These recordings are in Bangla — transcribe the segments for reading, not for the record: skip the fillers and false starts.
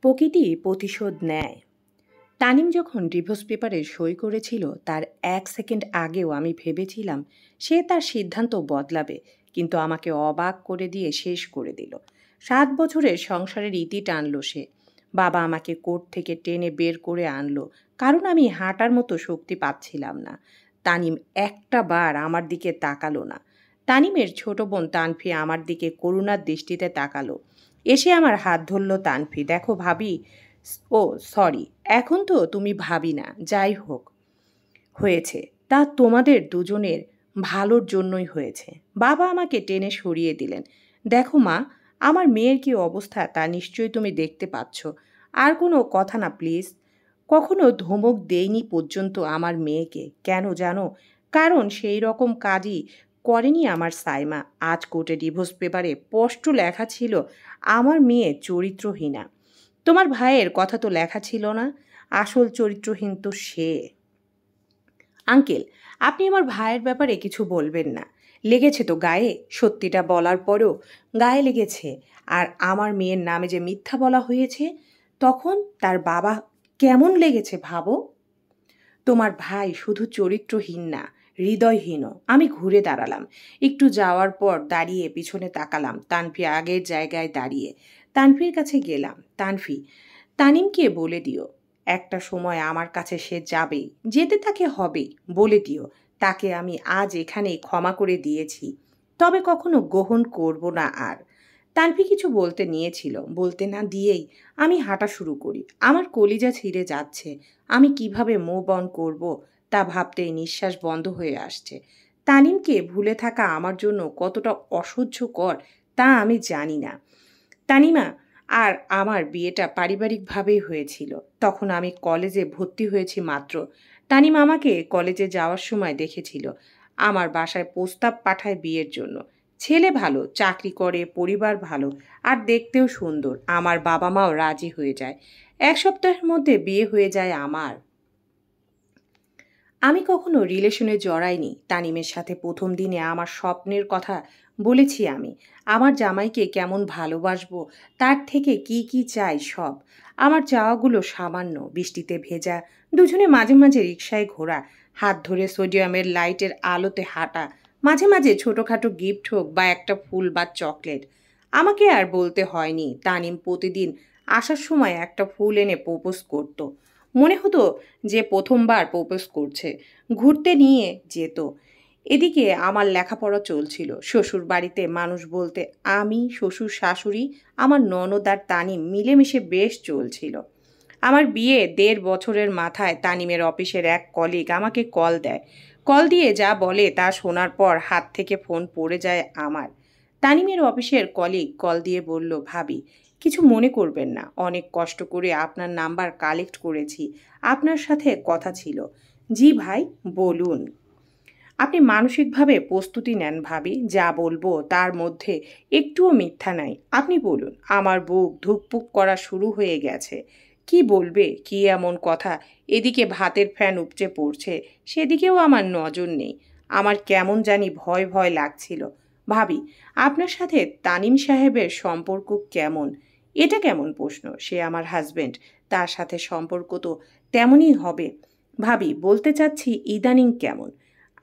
প্রকৃতি প্রতিশোধ নেয়। তানিম যখন ডিভোর্স পেপারে সই করেছিল তার ১ সেকেন্ড আগেও আমি ভেবেছিলাম সে তার সিদ্ধান্ত বদলাবে, কিন্তু আমাকে অবাক করে দিয়ে শেষ করে দিল। ৭ বছরের সংসারের ইতি টানলো সে। বাবা আমাকে কোর্ট থেকে টেনে বের করে আনলো, কারণ আমি হাঁটার মতো শক্তি পাচ্ছিলাম না। তানিম একটা বার আমার দিকে তাকালো না। তানিমের ছোট বোন তানফি আমার দিকে করুণার দৃষ্টিতে তাকালো। এসে আমার হাত ধরল তানফি। দেখো ভাবি, ও সরি, এখন তো তুমি ভাবি না, যাই হোক হয়েছে তা তোমাদের দুজনের ভালোর জন্যই হয়েছে। বাবা আমাকে টেনে সরিয়ে দিলেন। দেখো মা, আমার মেয়ের কি অবস্থা তা নিশ্চয়ই তুমি দেখতে পাচ্ছ। আর কোনো কথা না প্লিজ। কখনো ধমক দেইনি পর্যন্ত আমার মেয়েকে, কেন জানো? কারণ সেই রকম কাজই করেনি আমার সাইমা। আজ কোর্টে ডিভোর্স পেপারে স্পষ্ট লেখা ছিল আমার মেয়ে চরিত্রহীনা। তোমার ভাইয়ের কথা তো লেখা ছিল না? আসল চরিত্রহীন তো সে। আঙ্কেল, আপনি আমার ভাইয়ের ব্যাপারে কিছু বলবেন না। লেগেছে তো গায়ে, সত্যিটা বলার পরেও গায়ে লেগেছে। আর আমার মেয়ের নামে যে মিথ্যা বলা হয়েছে, তখন তার বাবা কেমন লেগেছে ভাবো। তোমার ভাই শুধু চরিত্রহীন না, হৃদয়হীনও। আমি ঘুরে দাঁড়ালাম। একটু যাওয়ার পর দাঁড়িয়ে পিছনে তাকালাম। তানফি আগের জায়গায় দাঁড়িয়ে। তানফির কাছে গেলাম। তানফি, তানিমকে বলে দিও একটা সময় আমার কাছে সে যাবেই, যেতে তাকে হবেই। বলে দিও তাকে আমি আজ এখানেই ক্ষমা করে দিয়েছি, তবে কখনো গ্রহণ করব না আর। তানফি কিছু বলতে নিয়েছিল, বলতে না দিয়েই আমি হাঁটা শুরু করি। আমার কলিজা ছিঁড়ে যাচ্ছে। আমি কিভাবে মুভ অন করব তা ভাবতেই নিঃশ্বাস বন্ধ হয়ে আসছে। তানিমকে ভুলে থাকা আমার জন্য কতটা অসহ্যকর তা আমি জানি না। তানিমা আর আমার বিয়েটা পারিবারিকভাবেই হয়েছিল। তখন আমি কলেজে ভর্তি হয়েছি মাত্র। তানিমা আমাকে কলেজে যাওয়ার সময় দেখেছিল। আমার বাসায় প্রস্তাব পাঠায় বিয়ের জন্য। ছেলে ভালো, চাকরি করে, পরিবার ভালো, আর দেখতেও সুন্দর। আমার বাবা মাও রাজি হয়ে যায়। ১ সপ্তাহের মধ্যে বিয়ে হয়ে যায় আমার। আমি কখনো রিলেশনে জড়াইনি তানিমের সাথে। প্রথম দিনে আমার স্বপ্নের কথা বলেছি আমি। আমার জামাইকে কেমন ভালোবাসবো, তার থেকে কি কি চাই সব। আমার চাওয়াগুলো সামান্য। বৃষ্টিতে ভেজা, দুজনে মাঝে মাঝে রিকশায় ঘোরা, হাত ধরে সোডিয়ামের লাইটের আলোতে হাঁটা, মাঝে মাঝে ছোটোখাটো গিফট হোক বা একটা ফুল বা চকলেট। আমাকে আর বলতে হয়নি। তানিম প্রতিদিন আসার সময় একটা ফুল এনে প্রপোজ করতো। মনে হতো যে প্রথমবার প্রপোজ করছে। ঘুরতে নিয়ে যেত। এদিকে আমার লেখাপড়া চলছিল। শ্বশুর বাড়িতে মানুষ বলতে আমি, শ্বশুর শাশুড়ি, আমার ননদ আর তানিম মিলেমিশে বেশ চলছিল। আমার বিয়ে ১.৫ বছরের মাথায় তানিমের অফিসের এক কলিগ আমাকে কল দেয়। কল দিয়ে যা বলে তা শোনার পর হাত থেকে ফোন পড়ে যায় আমার। তানিমের অফিসের কলিগ কল দিয়ে বলল, ভাবি, কিছু মনে করবেন না, অনেক কষ্ট করে আপনার নাম্বার কালেক্ট করেছি, আপনার সাথে কথা ছিল। জি ভাই, বলুন। আপনি মানসিকভাবে প্রস্তুতি নেন ভাবি, যা বলবো তার মধ্যে একটুও মিথ্যা নাই। আপনি বলুন। আমার বুক ধুকপুক করা শুরু হয়ে গেছে। কি বলবে, কি এমন কথা? এদিকে ভাতের ফ্যান উপচে পড়ছে, সেদিকেও আমার নজর নেই। আমার কেমন জানি ভয় ভয় লাগছিল। ভাবি, আপনার সাথে তানিম সাহেবের সম্পর্ক কেমন? এটা কেমন প্রশ্ন? সে আমার হাজবেন্ড, তার সাথে সম্পর্ক তো তেমনই হবে। ভাবি, বলতে চাচ্ছি ইদানিং কেমন?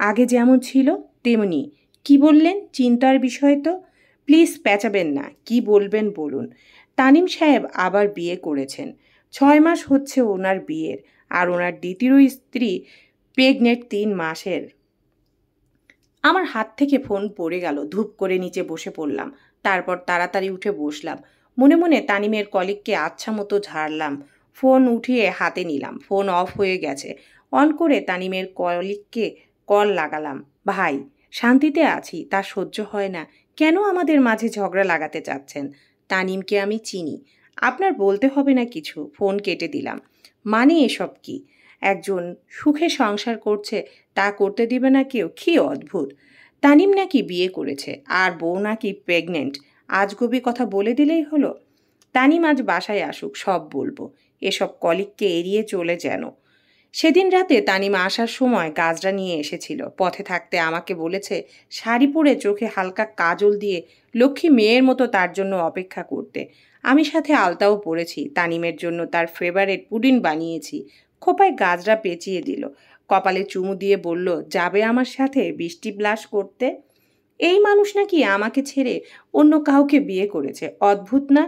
আগে যেমন ছিল তেমনি। কি বললেন? চিন্তার বিষয় তো। প্লিজ পেঁচাবেন না, কি বলবেন বলুন। তানিম সাহেব আবার বিয়ে করেছেন। ৬ মাস হচ্ছে ওনার বিয়ের, আর ওনার দ্বিতীয় স্ত্রী প্রেগনেন্ট ৩ মাসের। আমার হাত থেকে ফোন পড়ে গেল। ধূপ করে নিচে বসে পড়লাম। তারপর তাড়াতাড়ি উঠে বসলাম। মনে মনে তানিমের কলিগকে আচ্ছা মতো ঝাড়লাম। ফোন উঠিয়ে হাতে নিলাম। ফোন অফ হয়ে গেছে। অন করে তানিমের কলিগকে কল লাগালাম। ভাই, শান্তিতে আছি, তা সহ্য হয় না। কেন আমাদের মাঝে ঝগড়া লাগাতে চাচ্ছেন? তানিমকে আমি চিনি, আপনার বলতে হবে না কিছু। ফোন কেটে দিলাম। মানে এসব কি? একজন সুখে সংসার করছে, তা করতে দিবে না কেউ? কি অদ্ভুত! তানিম নাকি বিয়ে করেছে, আর বউ নাকি প্রেগনেন্ট। আজগুবি কথা বলে দিলেই হলো। তানিম আজ বাসায় আসুক, সব বলবো। এসব কলিগকে এড়িয়ে চলে যেন। সেদিন রাতে তানিমা আসার সময় গাজরা নিয়ে এসেছিল। পথে থাকতে আমাকে বলেছে শাড়ি পরে চোখে হালকা কাজল দিয়ে লক্ষ্মী মেয়ের মতো তার জন্য অপেক্ষা করতে। আমি সাথে আলতাও পরেছি। তানিমের জন্য তার ফেভারিট পুডিং বানিয়েছি। খোপায় গাজরা পেঁচিয়ে দিল, কপালে চুমু দিয়ে বলল, যাবে আমার সাথে বৃষ্টি ব্লাশ করতে? এই মানুষ নাকি আমাকে ছেড়ে অন্য কাউকে বিয়ে করেছে। অদ্ভুত না?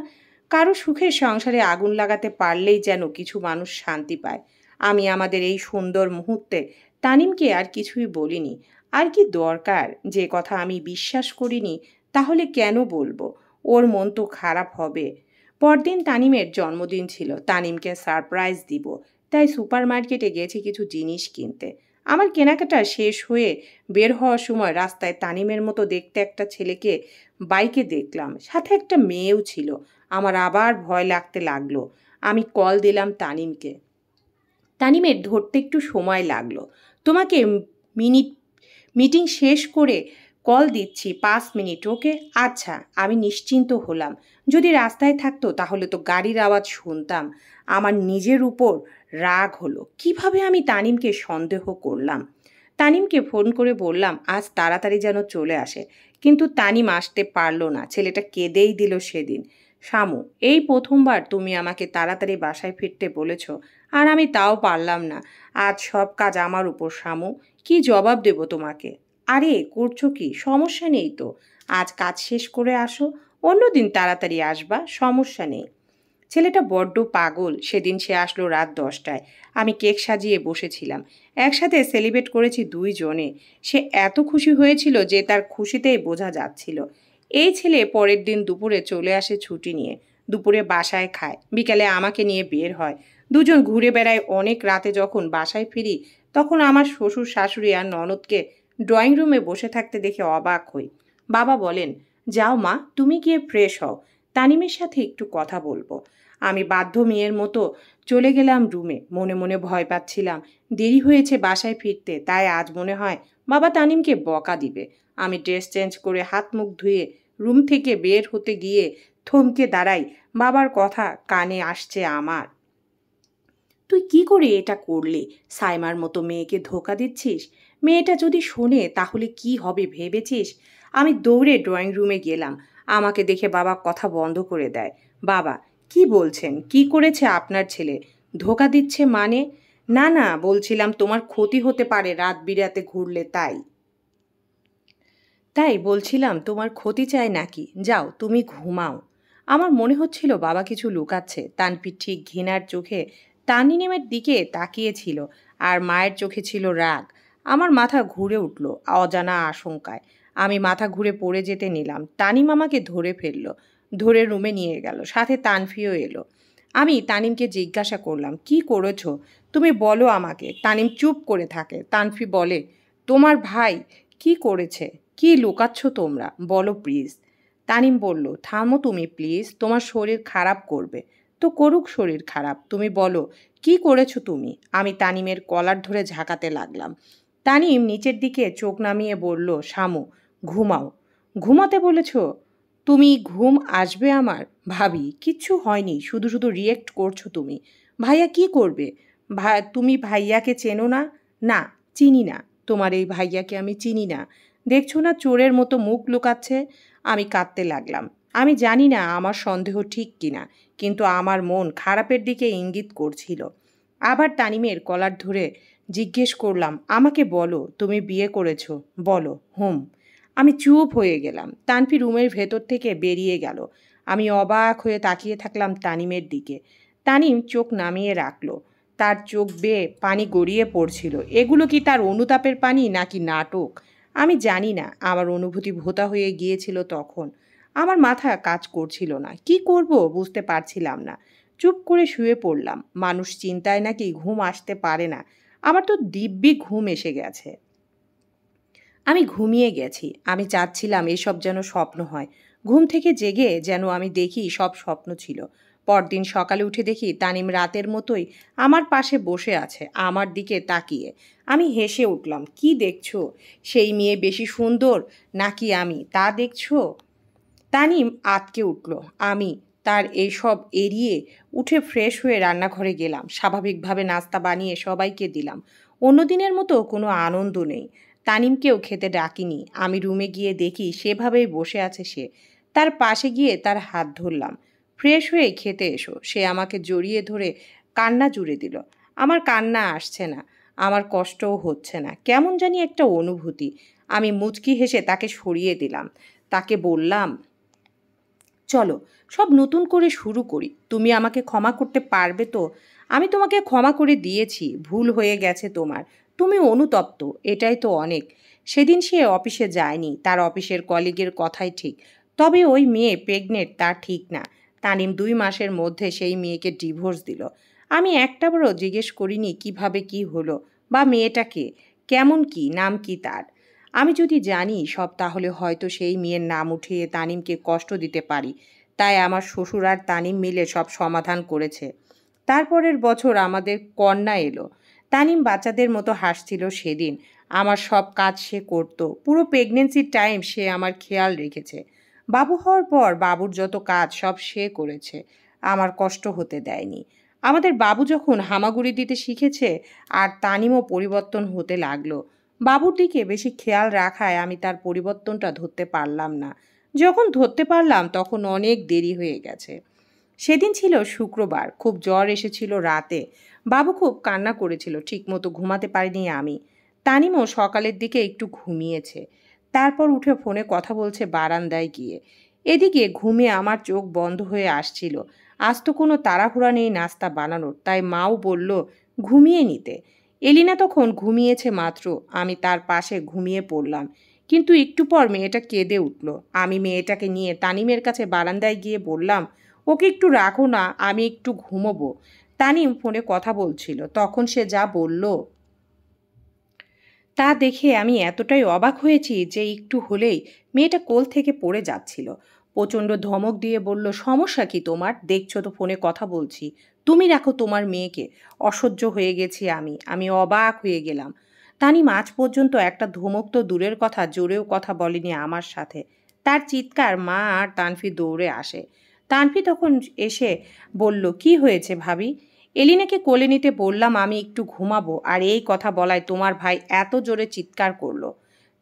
কারো সুখের সংসারে আগুন লাগাতে পারলেই যেন কিছু মানুষ শান্তি পায়। আমি আমাদের এই সুন্দর মুহূর্তে তানিমকে আর কিছুই বলিনি। আর কি দরকার? যে কথা আমি বিশ্বাস করিনি তাহলে কেন বলবো? ওর মন তো খারাপ হবে। পরদিন তানিমের জন্মদিন ছিল। তানিমকে সারপ্রাইজ দিব, তাই সুপারমার্কেটে গেছি কিছু জিনিস কিনতে। আমার কেনাকাটা শেষ হয়ে বের হওয়ার সময় রাস্তায় তানিমের মতো দেখতে একটা ছেলেকে বাইকে দেখলাম, সাথে একটা মেয়েও ছিল। আমার আবার ভয় লাগতে লাগলো। আমি কল দিলাম তানিমকে। তানিমের ধরতে একটু সময় লাগলো। তোমাকে মিনিট মিটিং শেষ করে কল দিচ্ছি, 5 মিনিট। ওকে? আচ্ছা। আমি নিশ্চিন্ত হলাম। যদি রাস্তায় থাকতো তাহলে তো গাড়ির আওয়াজ শুনতাম। আমার নিজের উপর রাগ হলো। কিভাবে আমি তানিমকে সন্দেহ করলাম? তানিমকে ফোন করে বললাম আজ তাড়াতাড়ি যেন চলে আসে, কিন্তু তানিম আসতে পারলো না। ছেলেটা কেঁদেই দিল সেদিন। শামু, এই প্রথমবার তুমি আমাকে তাড়াতাড়ি বাসায় ফিরতে বলেছ, আর আমি তাও পারলাম না। আজ সব কাজ আমার উপর। শামু, কি জবাব দেব তোমাকে? আরে করছো কি? সমস্যা নেই তো। আজ কাজ শেষ করে আসো, অন্যদিন তাড়াতাড়ি আসবা, সমস্যা নেই। ছেলেটা বড্ড পাগল। সেদিন সে আসলো রাত 10টায়। আমি কেক সাজিয়ে বসেছিলাম। একসাথে সেলিব্রেট করেছি দুইজনে। সে এত খুশি হয়েছিল যে তার খুশিতেই বোঝা যাচ্ছিল। এই ছেলে পরের দিন দুপুরে চলে আসে ছুটি নিয়ে। দুপুরে বাসায় খায়, বিকালে আমাকে নিয়ে বের হয়। দুজন ঘুরে বেড়ায়। অনেক রাতে যখন বাসায় ফিরি তখন আমার শ্বশুর শাশুড়ি আর ননদকে ড্রয়িং রুমে বসে থাকতে দেখে অবাক হই। বাবা বলেন, যাও মা, তুমি গিয়ে ফ্রেশ হও, তানিমের সাথে একটু কথা বলবো। আমি বাধ্য মেয়ের মতো চলে গেলাম রুমে। মনে মনে ভয় পাচ্ছিলাম। দেরি হয়েছে বাসায় ফিরতে, তাই আজ মনে হয় বাবা তানিমকে বকা দিবে। আমি ড্রেস চেঞ্জ করে হাত মুখ ধুয়ে রুম থেকে বের হতে গিয়ে থমকে দাঁড়াই। বাবার কথা কানে আসছে আমার। তুই কি করে এটা করলি? সাইমার মতো মেয়েকে ধোকা দিচ্ছিস। মেয়েটা যদি শোনে তাহলে কি হবে ভেবেছিস? আমি দৌড়ে ড্রয়িং রুমে গেলাম। আমাকে দেখে বাবা কথা বন্ধ করে দেয়। বাবা, কি বলছেন? কি করেছে আপনার ছেলে? ধোকা দিচ্ছে মানে? না না, বলছিলাম তোমার ক্ষতি হতে পারে রাত বিরাতে ঘুরলে, তাই তাই বলছিলাম তোমার ক্ষতি চাই নাকি? যাও তুমি ঘুমাও। আমার মনে হচ্ছিল বাবা কিছু লুকাচ্ছে। তানভীর ঠিক ঘৃণার চোখে তানিমের দিকে তাকিয়েছিল, আর মায়ের চোখে ছিল রাগ। আমার মাথা ঘুরে উঠল অজানা আশঙ্কায়। আমি মাথা ঘুরে পড়ে যেতে নিলাম। তানিম আমাকে ধরে ফেললো, ধরে রুমে নিয়ে গেল। সাথে তানফিও এলো। আমি তানিমকে জিজ্ঞাসা করলাম, কি করেছো তুমি? বলো আমাকে। তানিম চুপ করে থাকে। তানফি বলে, তোমার ভাই কি করেছে? কি লুকাচ্ছ তোমরা? বলো প্লিজ। তানিম বলল, থামো তুমি প্লিজ, তোমার শরীর খারাপ করবে। তো করুক শরীর খারাপ, তুমি বলো কি করেছো তুমি? আমি তানিমের কলার ধরে ঝাঁকাতে লাগলাম। তানিম নিচের দিকে চোখ নামিয়ে বলল, শামু, ঘুমাও। ঘুমাতে বলেছ? তুমি ঘুম আসবে আমার? ভাবি, কিচ্ছু হয়নি, শুধু শুধু রিয়েক্ট করছো তুমি। ভাইয়া কি করবে? তুমি ভাইয়াকে চেনো না? না, চিনি না। তোমার এই ভাইয়াকে আমি চিনি না। দেখছো না চোরের মতো মুখ লুকাচ্ছে? আমি কাঁদতে লাগলাম। আমি জানি না আমার সন্দেহ ঠিক কিনা, কিন্তু আমার মন খারাপের দিকে ইঙ্গিত করছিল। আবার তানিমের কলার ধরে জিজ্ঞেস করলাম, আমাকে বলো, তুমি বিয়ে করেছো? বলো। হুম। আমি চুপ হয়ে গেলাম। তানভি রুমের ভেতর থেকে বেরিয়ে গেল। আমি অবাক হয়ে তাকিয়ে থাকলাম তানিমের দিকে। তানিম চোখ নামিয়ে রাখলো। তার চোখ বেয়ে পানি গড়িয়ে পড়ছিল। এগুলো কি তার অনুতাপের পানি নাকি নাটক? আমি জানি না। আমার অনুভূতি ভোঁতা হয়ে গিয়েছিল তখন। আমার মাথা কাজ করছিল না। কি করব বুঝতে পারছিলাম না। চুপ করে শুয়ে পড়লাম। মানুষ চিন্তায় নাকি ঘুম আসতে পারে না। আমার তো দিব্যি ঘুম এসে গেছে। আমি ঘুমিয়ে গেছি। আমি চাচ্ছিলাম এসব যেন স্বপ্ন হয়। ঘুম থেকে জেগে যেন আমি দেখি সব স্বপ্ন ছিল। পরদিন সকালে উঠে দেখি তানিম রাতের মতোই আমার পাশে বসে আছে, আমার দিকে তাকিয়ে। আমি হেসে উঠলাম। কি দেখছো? সেই মেয়ে বেশি সুন্দর নাকি আমি, তা দেখছো? তানিম আঁতকে উঠল। আমি তার এইসব এড়িয়ে উঠে ফ্রেশ হয়ে রান্নাঘরে গেলাম। স্বাভাবিকভাবে নাস্তা বানিয়ে সবাইকে দিলাম। অন্য দিনের মতো কোনো আনন্দ নেই। তানিমকেও খেতে ডাকিনি। আমি রুমে গিয়ে দেখি সেভাবেই বসে আছে সে। তার পাশে গিয়ে তার হাত ধরলাম। ফ্রেশ হয়ে খেতে এসো। সে আমাকে জড়িয়ে ধরে কান্না জুড়ে দিল। আমার কান্না আসছে না, আমার কষ্টও হচ্ছে না, কেমন জানি একটা অনুভূতি। আমি মুচকি হেসে তাকে সরিয়ে দিলাম। তাকে বললাম, চলো সব নতুন করে শুরু করি। তুমি আমাকে ক্ষমা করতে পারবে তো? আমি তোমাকে ক্ষমা করে দিয়েছি, ভুল হয়ে গেছে তোমার। তুমি অনুতপ্ত, এটাই তো অনেক। সেদিন সে অফিসে যায়নি, তার অফিসের কলিগের কথাই ঠিক। তবে ওই মেয়ে প্রেগনেন্ট তা ঠিক না। তানিম 2 মাসের মধ্যে সেই মেয়েকে ডিভোর্স দিল। আমি একটাবারও জিজ্ঞেস করিনি কিভাবে কি হলো, বা মেয়েটাকে কেমন, কি নাম কি তার। আমি যদি জানি সব, তাহলে হয়তো সেই মেয়ের নাম উঠিয়ে তানিমকে কষ্ট দিতে পারি। তাই আমার শ্বশুর আর তানিম মিলে সব সমাধান করেছে। তারপরের বছর আমাদের কন্যা এলো। তানিম বাচ্চাদের মতো হাসছিল সেদিন। আমার সব কাজ সে করত। পুরো প্রেগনেন্সির টাইম সে আমার খেয়াল রেখেছে। বাবু হওয়ার পর বাবুর যত কাজ সব সে করেছে, আমার কষ্ট হতে দেয়নি। আমাদের বাবু যখন হামাগুড়ি দিতে শিখেছে, আর তানিমও পরিবর্তন হতে লাগলো। বাবুর দিকে বেশি খেয়াল রাখায় আমি তার পরিবর্তনটা ধরতে পারলাম না। যখন ধরতে পারলাম তখন অনেক দেরি হয়ে গেছে। সেদিন ছিল শুক্রবার, খুব জ্বর এসেছিল রাতে। বাবু খুব কান্না করেছিল, ঠিকমতো ঘুমাতে পারিনি আমি। তানিমও সকালের দিকে একটু ঘুমিয়েছে। তারপর উঠে ফোনে কথা বলছে বারান্দায় গিয়ে। এদিকে ঘুমে আমার চোখ বন্ধ হয়ে আসছিল। আজ তো কোনো তাড়াহুড়া নেই নাস্তা বানানোর, তাই মাও বলল ঘুমিয়ে নিতে। এলিনা তখন ঘুমিয়েছে মাত্র। আমি তার পাশে ঘুমিয়ে পড়লাম। কিন্তু একটু পর মেয়েটা কেঁদে উঠল। আমি মেয়েটাকে নিয়ে তানিমের কাছে বারান্দায় গিয়ে বললাম, ওকে একটু রাখো না, আমি একটু ঘুমোবো। তানিম ফোনে কথা বলছিল। তখন সে যা বলল তা দেখে আমি এতটাই অবাক হয়েছি যে একটু হলেই মেয়েটা কোল থেকে পড়ে যাচ্ছিল। প্রচণ্ড ধমক দিয়ে বলল, সমস্যা কি তোমার? দেখছো তো ফোনে কথা বলছি, তুমি রাখো তোমার মেয়েকে। অসহ্য হয়ে গেছি আমি অবাক হয়ে গেলাম। তানিম আজ পর্যন্ত একটা ধমক তো দূরের কথা, জোরেও কথা বলেনি আমার সাথে। তার চিৎকার মা আর তানফি দৌড়ে আসে। তানফি তখন এসে বলল, কি হয়েছে ভাবি? এলিনাকে কোলে নিতে বললাম আমি একটু ঘুমাবো, আর এই কথা বলায় তোমার ভাই এত জোরে চিৎকার করলো।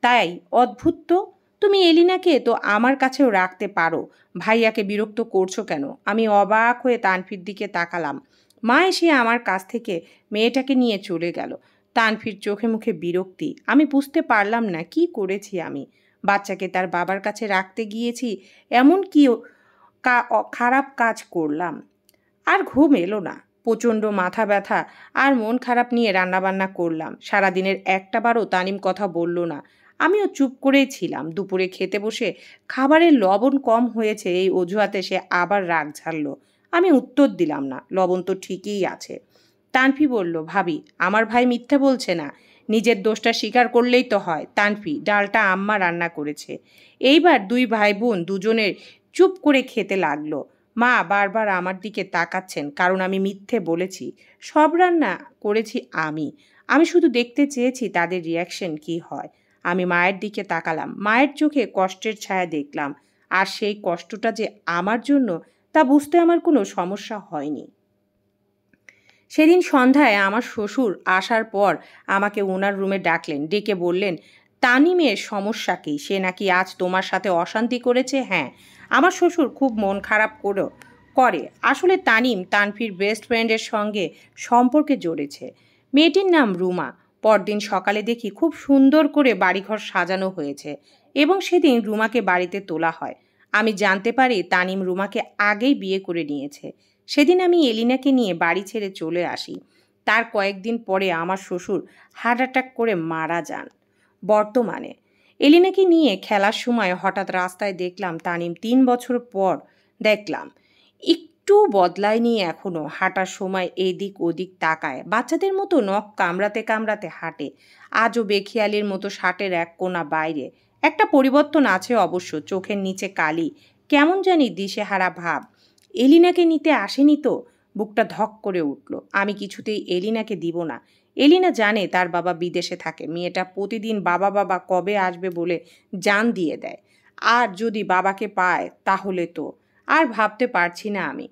তাই অদ্ভুত তো, তুমি এলিনাকে তো আমার কাছেও রাখতে পারো, ভাইয়াকে বিরক্ত করছো কেন? আমি অবাক হয়ে তানফির দিকে তাকালাম। মা এসে আমার কাছ থেকে মেয়েটাকে নিয়ে চলে গেল। তানফির চোখে মুখে বিরক্তি। আমি বুঝতে পারলাম না কি করেছি আমি। বাচ্চাকে তার বাবার কাছে রাখতে গিয়েছি, এমন কি খারাপ কাজ করলাম? আর ঘুম এলো না। প্রচণ্ড মাথা ব্যথা আর মন খারাপ নিয়ে রান্নাবান্না করলাম। সারাদিনের একটাবারও তানিম কথা বলল না। আমিও চুপ করেই ছিলাম। দুপুরে খেতে বসে খাবারের লবণ কম হয়েছে এই অজুহাতে সে আবার রাগ ঝাড়ল। আমি উত্তর দিলাম না, লবণ তো ঠিকই আছে। তানফি বলল, ভাবি আমার ভাই মিথ্যা বলছে না, নিজের দোষটা স্বীকার করলেই তো হয়। তানফি, ডালটা আম্মা রান্না করেছে। এইবার 2 ভাই বোন দুজনের চুপ করে খেতে লাগলো। মা বারবার আমার দিকে তাকাচ্ছেন, কারণ আমি মিথ্যে বলেছি। সব রান্না করেছি আমি। আমি শুধু দেখতে চেয়েছি তাদের রিয়াকশন কি হয়। আমি মায়ের দিকে তাকালাম। মায়ের চোখে কষ্টের ছায়া দেখলাম। আর সেই কষ্টটা যে আমার জন্য, তা বুঝতে আমার কোনো সমস্যা হয়নি। সেদিন সন্ধ্যায় আমার শ্বশুর আসার পর আমাকে ওনার রুমে ডাকলেন। ডেকে বললেন, তানিমের সমস্যা কি? সে নাকি আজ তোমার সাথে অশান্তি করেছে। হ্যাঁ, আমার শ্বশুর খুব মন খারাপ করে। আসলে তানিম তানফির বেস্ট ফ্রেন্ডের সঙ্গে সম্পর্কে জড়েছে। মেয়েটির নাম রুমা। পরদিন সকালে দেখি খুব সুন্দর করে বাড়িঘর সাজানো হয়েছে, এবং সেদিন রুমাকে বাড়িতে তোলা হয়। আমি জানতে পারি তানিম রুমাকে আগেই বিয়ে করে নিয়েছে। সেদিন আমি এলিনাকে নিয়ে বাড়ি ছেড়ে চলে আসি। তার কয়েকদিন পরে আমার শ্বশুর হার্ট অ্যাটাক করে মারা যান। বর্তমানে এলিনাকে নিয়ে খেলার সময় হঠাৎ রাস্তায় দেখলাম তানিম। 3 বছর পর দেখলাম একটু বদলায়নি এখনো। হাঁটার সময় এদিক ওদিক তাকায়, বাচ্চাদের মতো নখ কামড়াতে কামড়াতে হাঁটে। আজও বেখিয়ালির মতো শার্টের এক কোণা বাইরে। একটা পরিবর্তন আছে অবশ্য, চোখের নিচে কালি, কেমন জানি দিশেহারা ভাব। এলিনাকে নিতে আসেনি তো? বুকটা ধক করে উঠল। আমি কিছুতেই এলিনাকে দিব না। এলিনা জানে তার বাবা বিদেশে থাকে। মেয়েটা প্রতিদিন বাবা বাবা কবে আসবে বলে জান দিয়ে দেয়। আর যদি বাবাকে পায় তাহলে তো। আর ভাবতে পারছি না আমি।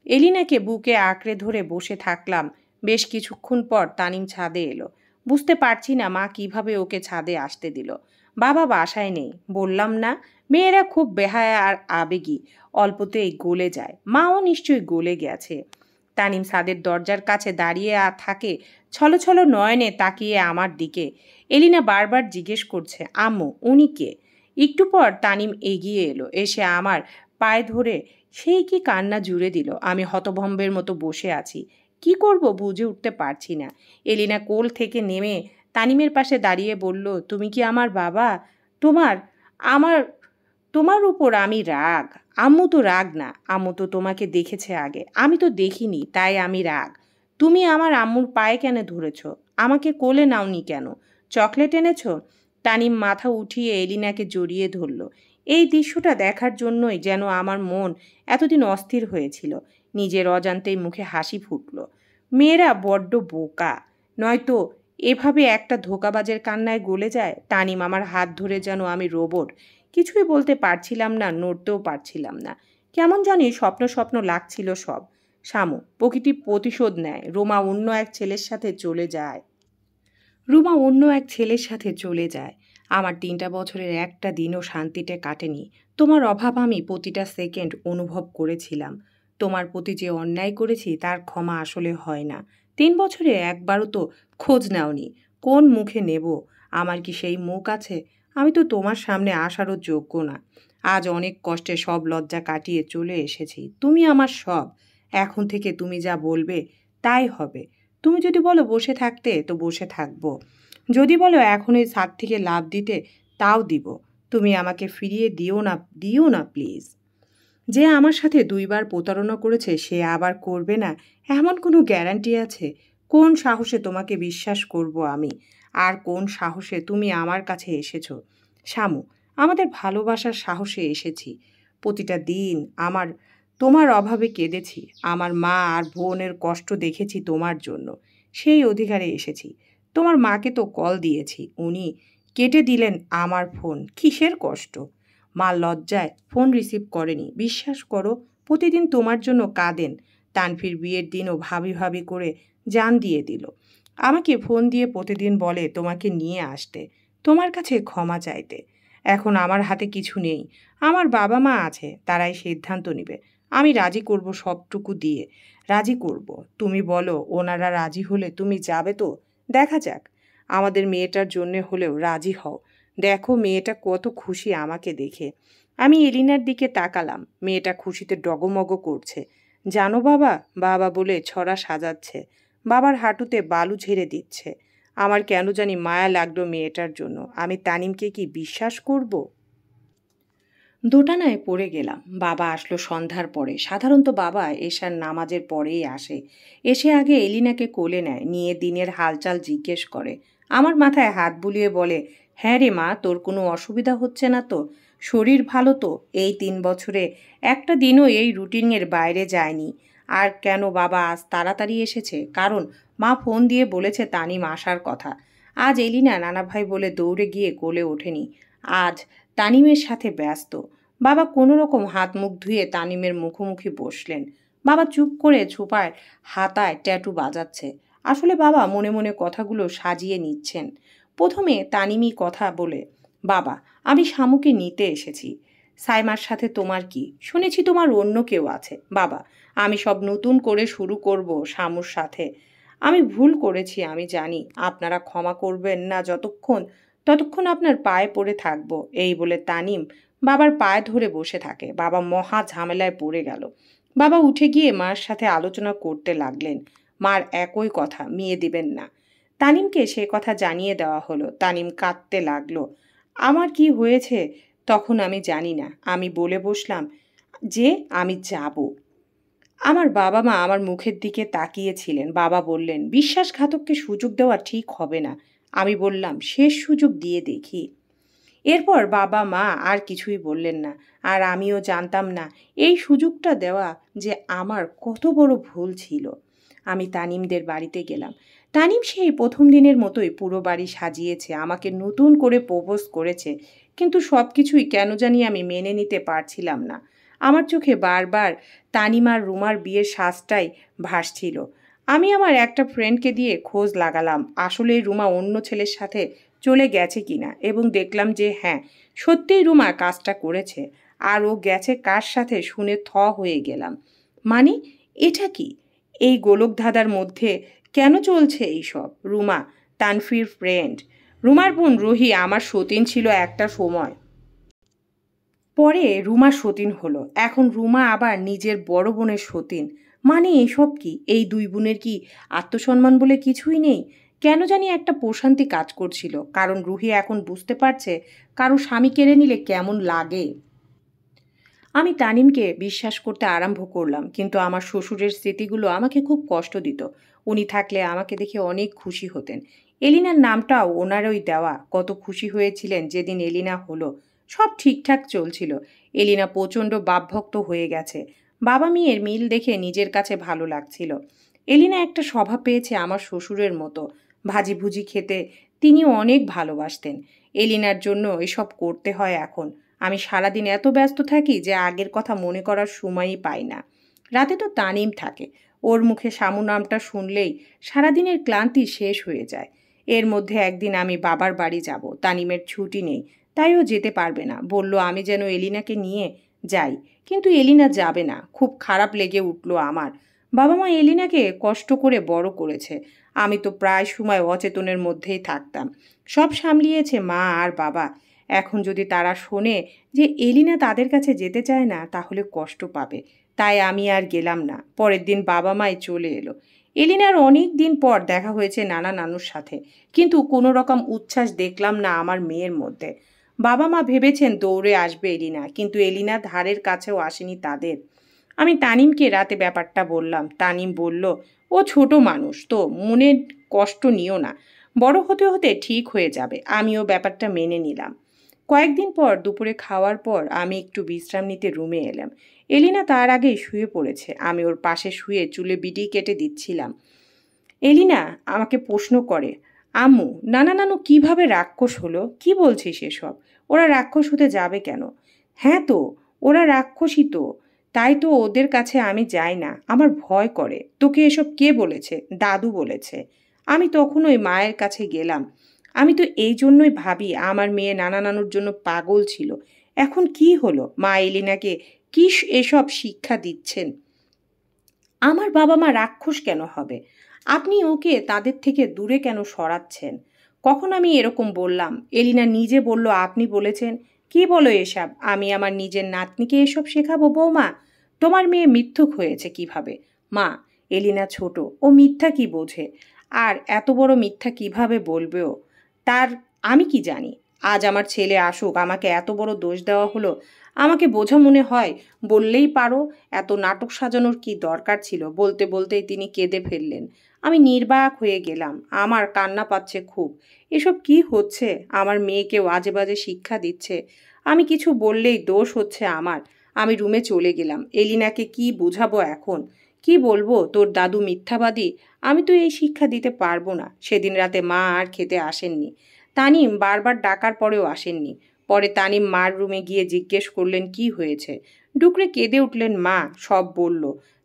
এলিনাকে বুকে আঁকড়ে ধরে বসে থাকলাম। বেশ কিছুক্ষণ পর তানিম ছাদে এলো। বুঝতে পারছি না মা কিভাবে ওকে ছাদে আসতে দিল। বাবা বাসায় নেই। বললাম না, মেয়েরা খুব বেহায়া আর আবেগী, অল্পতেই গলে যায়। মাও নিশ্চয়ই গলে গেছে। তানিম ছাদের দরজার কাছে দাঁড়িয়ে থাকে, ছলছল নয়নে তাকিয়ে আমার দিকে। এলিনা বারবার জিজ্ঞেস করছে, আম্মু উনি কে? একটু পর তানিম এগিয়ে এলো, এসে আমার পায়ে ধরে সেই কি কান্না জুড়ে দিল। আমি হতভম্বের মতো বসে আছি। কি করব বুঝে উঠতে পারছি না। এলিনা কোল থেকে নেমে তানিমের পাশে দাঁড়িয়ে বলল, তুমি কি আমার বাবা? তোমার আমার তোমার উপর আমি রাগ। আম্মু তো রাগ না, আম্মু তো তোমাকে দেখেছে আগে, আমি তো দেখিনি, তাই আমি রাগ। তুমি আমার আম্মুর পায়ে কেন ধরেছ? আমাকে কোলে নাওনি কেন? চকলেট এনেছ? তানিম মাথা উঠিয়ে এলিনাকে জড়িয়ে ধরল। এই দৃশ্যটা দেখার জন্যই যেন আমার মন এতদিন অস্থির হয়েছিল। নিজের অজান্তেই মুখে হাসি ফুটল। মেয়েরা বড্ড বোকা, নয়তো এভাবে একটা ধোঁকাবাজের কান্নায় গলে যায়। তানিম আমার হাত ধরে যেন আমি রোবট। কিছুই বলতে পারছিলাম না, নড়তেও পারছিলাম না। কেমন জানি স্বপ্ন স্বপ্ন লাগছিল সব। শামু, প্রকৃতি প্রতিশোধ নেয়। রুমা অন্য এক ছেলের সাথে চলে যায়। আমার 3টা বছরের একটা দিনও শান্তিতে কাটেনি। তোমার অভাব আমি প্রতিটা সেকেন্ড অনুভব করেছিলাম। তোমার প্রতি যে অন্যায় করেছি তার ক্ষমা আসলে হয় না। 3 বছরে একবারও তো খোঁজ নাওনি। কোন মুখে নেব? আমার কি সেই মুখ আছে? আমি তো তোমার সামনে আসারও যোগ্য না। আজ অনেক কষ্টে সব লজ্জা কাটিয়ে চলে এসেছি। তুমি আমার সব। এখন থেকে তুমি যা বলবে তাই হবে। তুমি যদি বলো বসে থাকতে তো বসে থাকবো। যদি বলো এখনই ছাদ থেকে লাফ দিতে তাও দিব। তুমি আমাকে ফিরিয়ে দিও না প্লিজ। যে আমার সাথে 2বার প্রতারণা করেছে সে আবার করবে না এমন কোনো গ্যারান্টি আছে? কোন সাহসে তোমাকে বিশ্বাস করব আমি? আর কোন সাহসে তুমি আমার কাছে এসেছো? শামু, আমাদের ভালোবাসার সাহসে এসেছি। প্রতিটা দিন তোমার অভাবে কেঁদেছি। আমার মা আর বোনের কষ্ট দেখেছি তোমার জন্য। সেই অধিকারে এসেছি। তোমার মাকে তো কল দিয়েছি, উনি কেটে দিলেন আমার ফোন। কিসের কষ্ট? মা লজ্জায় ফোন রিসিভ করেনি। বিশ্বাস করো, প্রতিদিন তোমার জন্য কাঁদেন। তানভীর বিয়ের দিনও ভাবি ভাবি করে জান দিয়ে দিল। আমাকে ফোন দিয়ে প্রতিদিন বলে তোমাকে নিয়ে আসতে, তোমার কাছে ক্ষমা চাইতে। এখন আমার হাতে কিছু নেই। আমার বাবা মা আছে, তারাই সিদ্ধান্ত নেবে। আমি রাজি করব, সবটুকু দিয়ে রাজি করব। তুমি বলো, ওনারা রাজি হলে তুমি যাবে তো? দেখা যাক, আমাদের মেয়েটার জন্যে হলেও রাজি হও। দেখো মেয়েটা কত খুশি আমাকে দেখে। আমি এলিনার দিকে তাকালাম। মেয়েটা খুশিতে ডগমগ করছে। জানো বাবা, বাবা বলে ছড়া সাজাচ্ছে। বাবার হাঁটুতে বালু ঝেড়ে দিচ্ছে। আমার কেন জানি মায়া লাগলো মেয়েটার জন্য। আমি তানিমকে কি বিশ্বাস করব? দোটানায় পড়ে গেলাম। বাবা আসলো সন্ধ্যার পরে। সাধারণত বাবা এশার নামাজের পরেই আসে। এসে আগে এলিনাকে কোলে নেয়, নিয়ে দিনের হালচাল জিজ্ঞেস করে। আমার মাথায় হাত বুলিয়ে বলে, হ্যাঁ রে মা, তোর কোনো অসুবিধা হচ্ছে না তো? শরীর ভালো তো? এই 3 বছরে একটা দিনও এই রুটিনের বাইরে যায়নি। আর কেন বাবা আজ তাড়াতাড়ি এসেছে? কারণ মা ফোন দিয়ে বলেছে তানিম আসার কথা। আজ এলিনা নানা ভাই বলে দৌড়ে গিয়ে কোলে ওঠেনি। আজ তানিমের সাথে ব্যস্ত। বাবা কোনো রকম হাত মুখ ধুয়ে তানিমের মুখোমুখি বসলেন। বাবা চুপ করে ছোপায় হাতায় ট্যাটু বাজাচ্ছে। আসলে বাবা মনে মনে কথাগুলো সাজিয়ে নিচ্ছেন। প্রথমে তানিমই কথা বলে, বাবা, আমি শামুকে নিতে এসেছি। সাইমার সাথে তোমার কি? শুনেছি তোমার অন্য কেউ আছে। বাবা, আমি সব নতুন করে শুরু করব শামুর সাথে। আমি ভুল করেছি, আমি জানি। আপনারা ক্ষমা করবেন না ততক্ষণ আপনার পায়ে পড়ে থাকবো। এই বলে তানিম বাবার পায়ে ধরে বসে থাকে। বাবা মহা ঝামেলায় পড়ে গেল। বাবা উঠে গিয়ে মার সাথে আলোচনা করতে লাগলেন। মার একই কথা, মেয়ে দিবেন না। তানিমকে সে কথা জানিয়ে দেওয়া হলো। তানিম কাঁদতে লাগলো। আমার কি হয়েছে তখন আমি জানি না। আমি বলে বসলাম যে আমি যাব। আমার বাবা মা আমার মুখের দিকে তাকিয়েছিলেন। বাবা বললেন, বিশ্বাসঘাতককে সুযোগ দেওয়া ঠিক হবে না। আমি বললাম, শেষ সুযোগ দিয়ে দেখি। এরপর বাবা মা আর কিছুই বললেন না। আর আমিও জানতাম না এই সুযোগটা দেওয়া যে আমার কত বড় ভুল ছিল। আমি তানিমদের বাড়িতে গেলাম। তানিম সেই প্রথম দিনের মতোই পুরো বাড়ি সাজিয়েছে, আমাকে নতুন করে প্রপোজ করেছে। কিন্তু সব কিছুই কেন জানি আমি মেনে নিতে পারছিলাম না। আমার চোখে বারবার তানিমার রুমার বিয়ের সাজটাই ভাসছিল। আমি আমার একটা ফ্রেন্ডকে দিয়ে খোঁজ লাগালাম আসলে রুমা অন্য ছেলের সাথে চলে গেছে কিনা, এবং দেখলাম যে হ্যাঁ, সত্যিই রুমা কাজটা করেছে। আর ও গেছে কার সাথে শুনে হয়ে গেলাম। মানে এটা কি? এই গোলকধাঁধার মধ্যে কেন চলছে এইসব? রুমা তানফির ফ্রেন্ড, রুমার বোন রুহি আমার সতীন ছিল একটা সময়। পরে রুমা সতীন হলো, এখন রুমা আবার নিজের বড় বোনের সতীন। মানে এসব কি? এই দুই বোনের কি আত্মসম্মান বলে কিছুই নেই? কেন জানি একটা প্রশান্তি কাজ করছিল, কারণ রুহি এখন বুঝতে পারছে কারো স্বামী কেড়ে নিলে কেমন লাগে। আমি তানিমকে বিশ্বাস করতে আরম্ভ করলাম, কিন্তু আমার শ্বশুরের স্মৃতিগুলো আমাকে খুব কষ্ট দিত। উনি থাকলে আমাকে দেখে অনেক খুশি হতেন। এলিনার নামটাও ওনারই দেওয়া। কত খুশি হয়েছিলেন যেদিন এলিনা হলো। সব ঠিকঠাক চলছিল। এলিনা প্রচণ্ড বাপভক্ত হয়ে গেছে। বাবা মেয়ের মিল দেখে নিজের কাছে ভালো লাগছিল। এলিনা একটা স্বভাব পেয়েছে আমার শ্বশুরের মতো। ভাজি ভুজি খেতে তিনিও অনেক ভালোবাসতেন। এলিনার জন্য এসব করতে হয় এখন। আমি সারাদিন এত ব্যস্ত থাকি যে আগের কথা মনে করার সময়ই পাই না। রাতে তো তানিম থাকে। ওর মুখে শামু নামটা শুনলেই সারাদিনের ক্লান্তি শেষ হয়ে যায়। এর মধ্যে একদিন আমি বাবার বাড়ি যাব। তানিমের ছুটি নেই, তাই ও যেতে পারবে না। বলল আমি যেন এলিনাকে নিয়ে যাই, কিন্তু এলিনা যাবে না। খুব খারাপ লেগে উঠল আমার। বাবা মা এলিনাকে কষ্ট করে বড় করেছে। আমি তো প্রায় সময় অচেতনের মধ্যেই থাকতাম। সব সামলিয়েছে মা আর বাবা। এখন যদি তারা শোনে যে এলিনা তাদের কাছে যেতে চায় না, তাহলে কষ্ট পাবে। তাই আমি আর গেলাম না। পরের দিন বাবা মাই চলে এলো। এলিনার অনেক দিন পর দেখা হয়েছে নানা নানুর সাথে, কিন্তু কোনো রকম উচ্ছ্বাস দেখলাম না আমার মেয়ের মধ্যে। বাবা মা ভেবেছেন দৌড়ে আসবে এলিনা, কিন্তু এলিনা ধারের কাছেও আসেনি তাদের। আমি তানিমকে রাতে ব্যাপারটা বললাম। তানিম বলল, ও ছোট মানুষ তো, মনে কষ্ট নিও না, বড় হতে হতে ঠিক হয়ে যাবে। আমিও ব্যাপারটা মেনে নিলাম। কয়েকদিন পর দুপুরে খাওয়ার পর আমি একটু বিশ্রাম নিতে রুমে এলাম। এলিনা তার আগেই শুয়ে পড়েছে। আমি ওর পাশে শুয়ে চুলে বিটি কেটে দিচ্ছিলাম। এলিনা আমাকে প্রশ্ন করে, আম্মু, নানা নানু কিভাবে রাক্ষস হলো? কি বলছিস এসব? ওরা রাক্ষস হতে যাবে কেন? হ্যাঁ তো, ওরা রাক্ষসই তো। তাই তো ওদের কাছে আমি যাই না, আমার ভয় করে। তোকে এসব কে বলেছে? দাদু বলেছে। আমি তখন ওই মায়ের কাছে গেলাম। আমি তো এই জন্যই ভাবি আমার মেয়ে নানা নানুর জন্য পাগল ছিল। এখন কি হলো? মা এলিনাকে কি এসব শিক্ষা দিচ্ছেন? আমার বাবা মা রাক্ষস কেন হবে? আপনি ওকে তাদের থেকে দূরে কেন সরাচ্ছেন? কখন আমি এরকম বললাম? এলিনা নিজে বলল আপনি বলেছেন। কি বলো এসব? আমি আমার নিজের নাতনিকে এসব শেখাবো বৌমা? তোমার মেয়ে মিথ্যুক হয়েছে কিভাবে? মা, এলিনা ছোট, ও মিথ্যা কি বোঝে? আর এত বড় মিথ্যা কিভাবে বলবেও? তার আমি কি জানি? আজ আমার ছেলে আসুক, আমাকে এত বড় দোষ দেওয়া হলো। আমাকে বোঝা মনে হয় বললেই পারো। এত নাটক সাজানোর কি দরকার ছিল? বলতে বলতেই তিনি কেঁদে ফেললেন। আমি নির্বাক হয়ে গেলাম। আমার কান্না পাচ্ছে খুব। এসব কি হচ্ছে? আমার মেয়েকেও আজে বাজে শিক্ষা দিচ্ছে। আমি কিছু বললেই দোষ হচ্ছে আমার। আমি রুমে চলে গেলাম। এলিনাকে কি বুঝাবো এখন? কি বলবো তোর দাদু মিথ্যাবাদী? আমি তো এই শিক্ষা দিতে পারবো না। সেদিন রাতে মা আর খেতে আসেননি। তানিম বারবার ডাকার পরেও আসেননি। পরে তানিম মার রুমে গিয়ে জিজ্ঞেস করলেন কি হয়েছে। ডুকরে কেঁদে উঠলেন মা, সব বলল।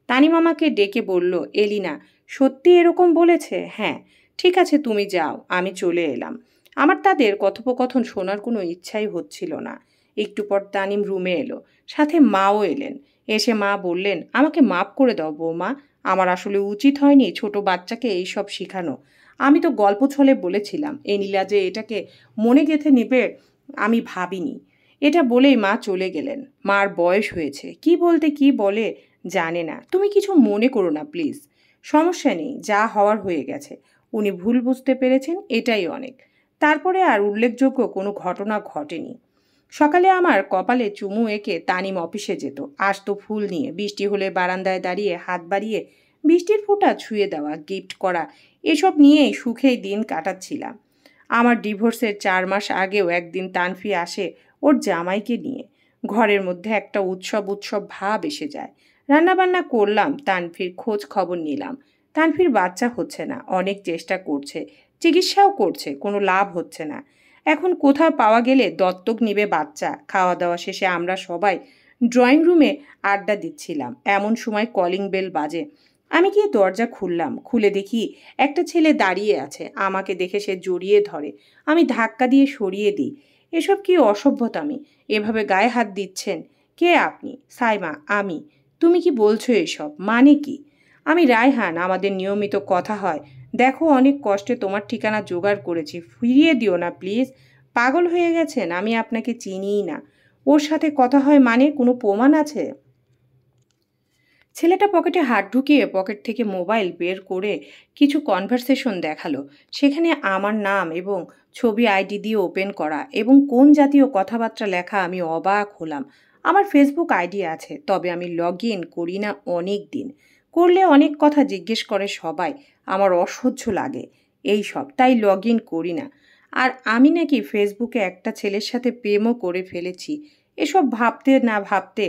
তানিম আমাকে ডেকে বলল, এলিনা সত্যি এরকম বলেছে? হ্যাঁ। ঠিক আছে, তুমি যাও, আমি চলে এলাম। আমার তাদের কথোপকথন শোনার কোনো ইচ্ছাই হচ্ছিল না। একটু পর তানিম রুমে এলো, সাথে মাও এলেন। এসে মা বললেন, আমাকে মাফ করে দাও বৌমা। আমার আসলে উচিত হয়নি ছোট বাচ্চাকে এইসব শেখানো। আমি তো গল্প ছলে বলেছিলাম। এনিলা যে এটাকে মনে গেঁথে নেবে আমি ভাবিনি। এটা বলেই মা চলে গেলেন। মার বয়স হয়েছে, কি বলতে কি বলে জানে না। তুমি কিছু মনে করো না প্লিজ। সমস্যা নেই, যা হওয়ার হয়ে গেছে। উনি ভুল বুঝতে পেরেছেন, এটাই অনেক। তারপরে আর উল্লেখযোগ্য কোনো ঘটনা ঘটেনি। সকালে আমার কপালে চুমু এঁকে তানিম অফিসে যেত। আসতো ফুল নিয়ে। বৃষ্টি হলে বারান্দায় দাঁড়িয়ে হাত বাড়িয়ে বৃষ্টির ফোঁটা ছুঁয়ে দেওয়া, গিফট করা, এসব নিয়েই সুখেই দিন কাটাচ্ছিলাম। আমার ডিভোর্সের 4 মাস আগেও একদিন তানফি আসে ওর জামাইকে নিয়ে। ঘরের মধ্যে একটা উৎসব উৎসব ভাব এসে যায়। রান্নাবান্না করলাম, তানফির খোঁজ খবর নিলাম। তানফির বাচ্চা হচ্ছে না, অনেক চেষ্টা করছে, চিকিৎসাও করছে, কোনো লাভ হচ্ছে না। এখন কোথাও পাওয়া গেলে দত্তক নিবে বাচ্চা। খাওয়া দাওয়া শেষে আমরা সবাই ড্রয়িং রুমে আড্ডা দিচ্ছিলাম, এমন সময় কলিং বেল বাজে। আমি গিয়ে দরজা খুললাম। খুলে দেখি একটা ছেলে দাঁড়িয়ে আছে। আমাকে দেখে সে জড়িয়ে ধরে। আমি ধাক্কা দিয়ে সরিয়ে দিই। এসব কি অসভ্যতামি? এভাবে গায়ে হাত দিচ্ছেন? কে আপনি? সাইমা, আমি। তুমি কি বলছো এসব? মানে কি? আমি রায়হান, আমাদের নিয়মিত কথা হয়। দেখো, অনেক কষ্টে তোমার ঠিকানা জোগাড় করেছি, ফিরিয়ে দিও না প্লিজ। পাগল হয়ে গেছেন? আমি আপনাকে চিনিই না। ওর সাথে কথা হয় মানে কোনো প্রমাণ আছে? ছেলেটা পকেটে হাত ঢুকিয়ে পকেট থেকে মোবাইল বের করে কিছু কনভারসেশন দেখালো। সেখানে আমার নাম এবং ছবি আইডি দিয়ে ওপেন করা এবং কোন জাতীয় কথাবার্তা লেখা। আমি অবাক হলাম। আমার ফেসবুক আইডি আছে, তবে আমি লগ ইন করি না অনেক দিন। করলে অনেক কথা জিজ্ঞেস করে সবাই। আমার অসহ্য লাগে এই সব, তাই লগ ইন করি না। আর আমি নাকি ফেসবুকে একটা ছেলের সাথে প্রেমও করে ফেলেছি। এসব ভাবতে না ভাবতে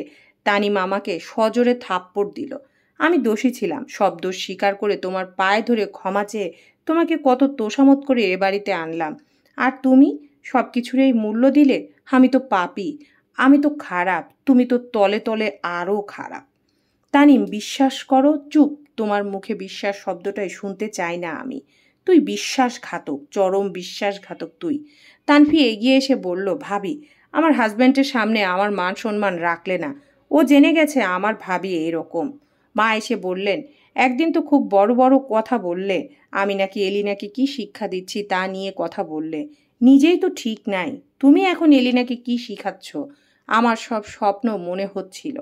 তানিম আমাকে সজোরে থাপ্পড় দিল। আমি দোষী ছিলাম, সব দোষ স্বীকার করে তোমার পায়ে ধরে ক্ষমা চেয়ে তোমাকে কত তোষামত করে এ বাড়িতে আনলাম। আর তুমি সব কিছুরই মূল্য দিলে? আমি তো পাপী, আমি তো খারাপ, তুমি তো তলে তলে আরও খারাপ। তানিম, বিশ্বাস করো। চুপ। তোমার মুখে বিশ্বাস শব্দটাই শুনতে চাই না আমি। তুই বিশ্বাসঘাতক, চরম বিশ্বাসঘাতক তুই। তানভি এগিয়ে এসে বলল, ভাবি, আমার হাজব্যান্ডের সামনে আমার মান সম্মান রাখলে না। ও জেনে গেছে আমার ভাবি এরকম। মা এসে বললেন, একদিন তো খুব বড় বড় কথা বললে। আমি নাকি এলিনাকে কি শিক্ষা দিচ্ছি তা নিয়ে কথা বললে। নিজেই তো ঠিক নাই। তুমি এখন এলিনাকে কি শিখাচ্ছ? আমার সব স্বপ্ন মনে হচ্ছিল।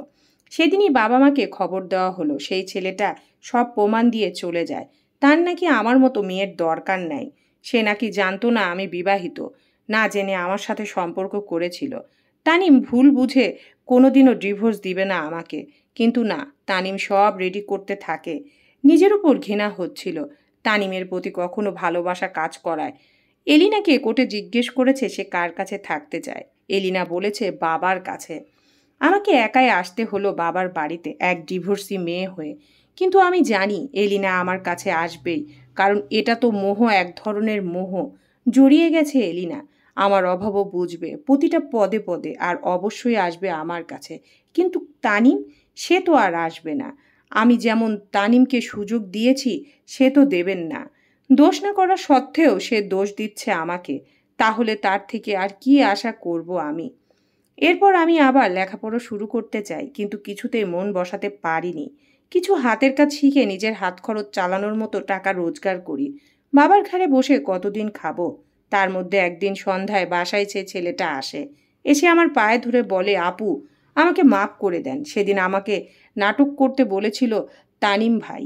সেদিনই বাবা মাকে খবর দেওয়া হলো। সেই ছেলেটা সব প্রমাণ দিয়ে চলে যায়। তার নাকি আমার মতো মেয়ের দরকার নাই। সে নাকি জানতো না আমি বিবাহিত। না জেনে আমার সাথে সম্পর্ক করেছিল। তানিম ভুল বুঝে কোনোদিনও ডিভোর্স দিবে না আমাকে। কিন্তু না, তানিম সব রেডি করতে থাকে। নিজের উপর ঘৃণা হচ্ছিল। তানিমের প্রতি কখনো ভালোবাসা কাজ করায়। এলিনাকে কোর্টে জিজ্ঞেস করেছে সে কার কাছে থাকতে চায়। এলিনা বলেছে বাবার কাছে। আমাকে একাই আসতে হলো বাবার বাড়িতে, এক ডিভোর্সি মেয়ে হয়ে। কিন্তু আমি জানি এলিনা আমার কাছে আসবেই, কারণ এটা তো মোহ, এক ধরনের মোহ। জড়িয়ে গেছে এলিনা। আমার অভাবও বুঝবে প্রতিটা পদে পদে, আর অবশ্যই আসবে আমার কাছে। কিন্তু তানিম, সে তো আর আসবে না। আমি যেমন তানিমকে সুযোগ দিয়েছি, সে তো দেবেন না। দোষ না করা সত্ত্বেও সে দোষ দিচ্ছে আমাকে। তাহলে তার থেকে আর কি আশা করব আমি? এরপর আমি আবার লেখাপড়া শুরু করতে চাই, কিন্তু কিছুতেই মন বসাতে পারিনি। কিছু হাতের কাজ শিখে নিজের হাত খরচ চালানোর মতো টাকা রোজগার করি। বাবার ঘাড়ে বসে কতদিন খাবো? তার মধ্যে একদিন সন্ধ্যায় বাসায় সে ছেলেটা আসে। এসে আমার পায়ে ধরে বলে, আপু, আমাকে মাফ করে দেন। সেদিন আমাকে নাটক করতে বলেছিল তানিম ভাই।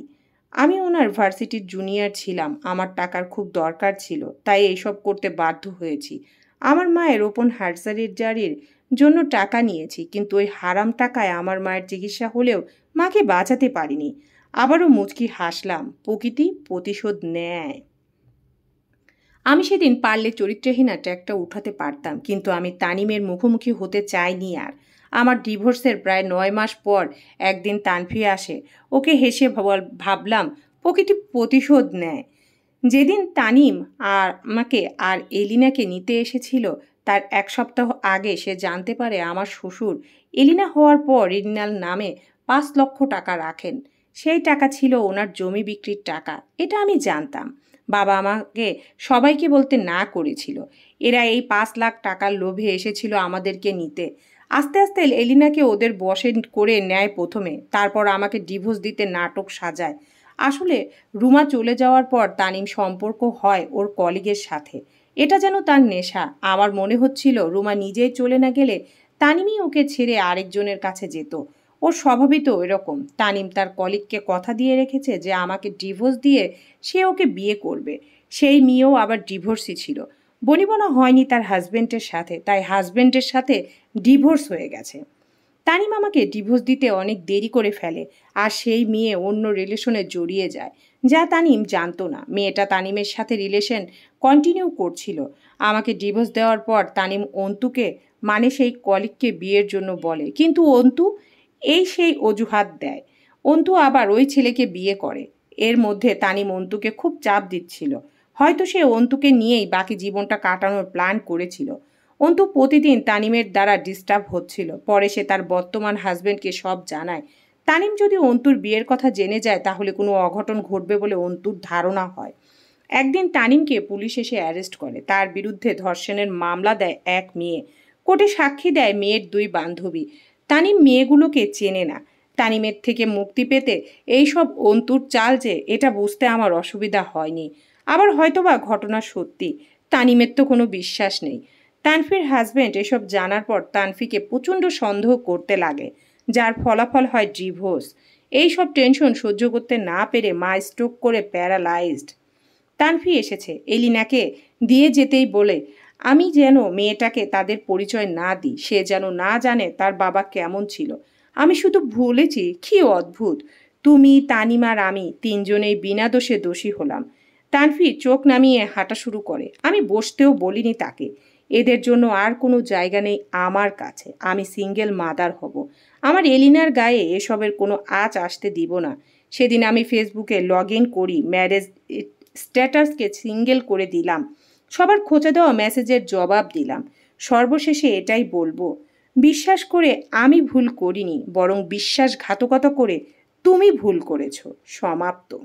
আমি ওনার ভার্সিটির জুনিয়র ছিলাম। আমার টাকার খুব দরকার ছিল, তাই এইসব করতে বাধ্য হয়েছি। আমার মায়ের ওপেন হার্ট সার্জারির জন্য টাকা নিয়েছি, কিন্তু ওই হারাম টাকায় আমার মায়ের চিকিৎসা হলেও মাকে বাঁচাতে পারিনি। আবারও মুচকি হাসলাম। প্রকৃতি প্রতিশোধ নেয়। আমি সেদিন পারলে চরিত্রহীন ট্র্যাকটা উঠাতে পারতাম, কিন্তু আমি তানিমের মুখোমুখি হতে চাইনি আর। আমার ডিভোর্সের প্রায় 9 মাস পর একদিন তানভি আসে। ওকে হেসে ভাবলাম প্রকৃতি প্রতিশোধ নেয়। যেদিন তানিম আর আমাকে আর এলিনাকে নিতে এসেছিল, তার 1 সপ্তাহ আগে সে জানতে পারে আমার শ্বশুর এলিনা হওয়ার পর এলিনার নামে 5 লক্ষ টাকা রাখেন। সেই টাকা ছিল ওনার জমি বিক্রির টাকা। এটা আমি জানতাম। বাবা আমাকে সবাইকে বলতে না করেছিল। এরা এই 5 লাখ টাকার লোভে এসেছিল আমাদেরকে নিতে। আস্তে আস্তে এলিনাকে ওদের বশে করে নেয় প্রথমে, তারপর আমাকে ডিভোর্স দিতে নাটক সাজায়। আসলে রুমা চলে যাওয়ার পর তানিম সম্পর্ক হয় ওর কলিগের সাথে। এটা যেন তার নেশা। আমার মনে হচ্ছিল রুমা নিজেই চলে না গেলে তানিমই ওকে ছেড়ে আরেকজনের কাছে যেত। ওর স্বভাবই তো এরকম। তানিম তার কলিগকে কথা দিয়ে রেখেছে যে আমাকে ডিভোর্স দিয়ে সে ওকে বিয়ে করবে। সেই মেয়েও আবার ডিভোর্সই ছিল। বনিবনা হয়নি তার হাজবেন্ডের সাথে, তাই হাজবেন্ডের সাথে ডিভোর্স হয়ে গেছে। তানিম আমাকে ডিভোর্স দিতে অনেক দেরি করে ফেলে, আর সেই মেয়ে অন্য রিলেশনে জড়িয়ে যায়, যা তানিম জানতো না। মেয়েটা তানিমের সাথে রিলেশন কন্টিনিউ করছিল। আমাকে ডিভোর্স দেওয়ার পর তানিম অন্তুকে, মানে সেই কলিগকে, বিয়ের জন্য বলে, কিন্তু অন্তু সেই অজুহাত দেয়। অন্তু আবার ওই ছেলেকে বিয়ে করে। এর মধ্যে তানিম অন্তুকে খুব চাপ দিচ্ছিল। হয়তো সে অন্তুকে নিয়েই বাকি জীবনটা কাটানোর প্ল্যান করেছিল। অন্তু প্রতিদিন তানিমের দ্বারা ডিস্টার্ব হচ্ছিল। পরে সে তার বর্তমান হাজবেন্ডকে সব জানায়। তানিম যদি অন্তুর বিয়ের কথা জেনে যায় তাহলে কোনো অঘটন ঘটবে বলে অন্তুর ধারণা হয়। একদিন তানিমকে পুলিশ এসে অ্যারেস্ট করে। তার বিরুদ্ধে ধর্ষণের মামলা দেয় এক মেয়ে। কোর্টে সাক্ষী দেয় মেয়ের দুই বান্ধবী। তানিম মেয়েগুলোকে চেনে না। তানিমের থেকে মুক্তি পেতে এইসব অন্তুর চাল যে, এটা বুঝতে আমার অসুবিধা হয়নি। আবার হয়তোবা ঘটনা সত্যি। তানিমের তো কোনো বিশ্বাস নেই। তানফির হাজবেন্ড এসব জানার পর তানফিকে প্রচণ্ড সন্দেহ করতে লাগে, যার ফলাফল হয় ডিভোর্স। এইসব টেনশন সহ্য করতে না পেরে মা স্ট্রোক করে প্যারালাইজড। তানফি এসেছে এলিনাকে দিয়ে যেতেই বলে, আমি যেন মেয়েটাকে তাদের পরিচয় না দিই, সে যেন না জানে তার বাবা কেমন ছিল। আমি শুধু বলেছি, কি অদ্ভুত, তুমি, তানিম আর আমি তিনজনেই বিনা দোষে দোষী হলাম। তানফি চোখ নামিয়ে হাঁটা শুরু করে। আমি বসতেও বলিনি তাকে। এদের জন্য আর কোনো জায়গা নেই আমার কাছে। আমি সিঙ্গেল মাদার হব। আমার এলিনার গায়ে এসবের কোনো আঁচ আসতে দিব না। সেদিন আমি ফেসবুকে লগ ইন করি, ম্যারেজ স্ট্যাটাসকে সিঙ্গেল করে দিলাম, সবার খোঁচা দেওয়া মেসেজের জবাব দিলাম। সর্বশেষে এটাই বলবো, বিশ্বাস করে আমি ভুল করিনি, বরং বিশ্বাসঘাতকতা করে তুমি ভুল করেছো। সমাপ্ত।